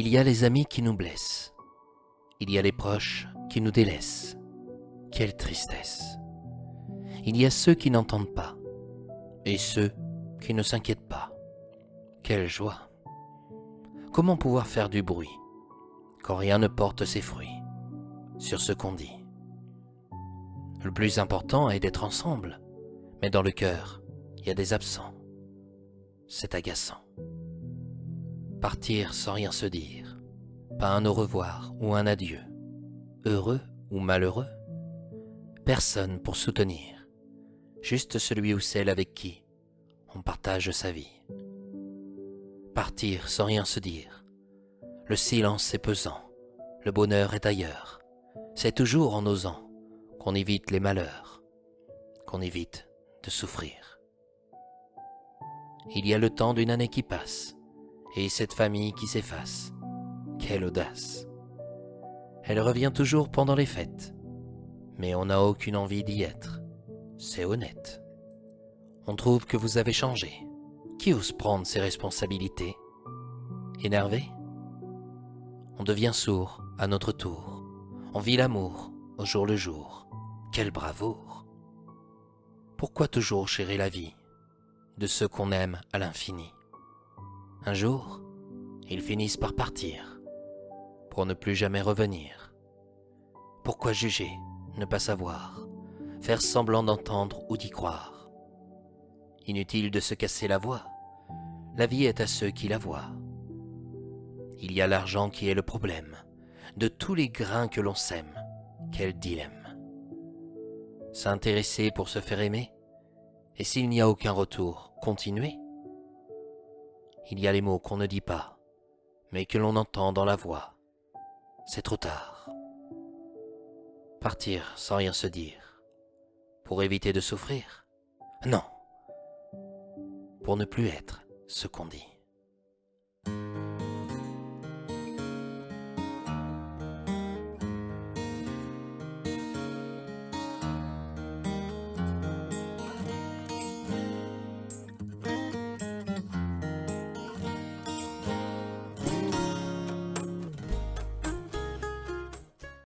Il y a les amis qui nous blessent. Il y a les proches qui nous délaissent. Quelle tristesse! Il y a ceux qui n'entendent pas et ceux qui ne s'inquiètent pas. Quelle joie! Comment pouvoir faire du bruit quand rien ne porte ses fruits sur ce qu'on dit? Le plus important est d'être ensemble, mais dans le cœur, il y a des absents. C'est agaçant. Partir sans rien se dire, pas un au revoir ou un adieu, heureux ou malheureux, personne pour soutenir, juste celui ou celle avec qui on partage sa vie. Partir sans rien se dire, le silence est pesant, le bonheur est ailleurs, c'est toujours en osant qu'on évite les malheurs, qu'on évite de souffrir. Il y a le temps d'une année qui passe, et cette famille qui s'efface. Quelle audace! Elle revient toujours pendant les fêtes, mais on n'a aucune envie d'y être. C'est honnête. On trouve que vous avez changé. Qui ose prendre ses responsabilités? Énervé? On devient sourd à notre tour. On vit l'amour au jour le jour. Quelle bravoure! Pourquoi toujours chérir la vie de ceux qu'on aime à l'infini? Un jour, ils finissent par partir, pour ne plus jamais revenir. Pourquoi juger, ne pas savoir, faire semblant d'entendre ou d'y croire? Inutile de se casser la voix, la vie est à ceux qui la voient. Il y a l'argent qui est le problème, de tous les grains que l'on sème, quel dilemme. S'intéresser pour se faire aimer, et s'il n'y a aucun retour, continuer? Il y a les mots qu'on ne dit pas, mais que l'on entend dans la voix. C'est trop tard. Partir sans rien se dire, pour éviter de souffrir? Non, pour ne plus être ce qu'on dit.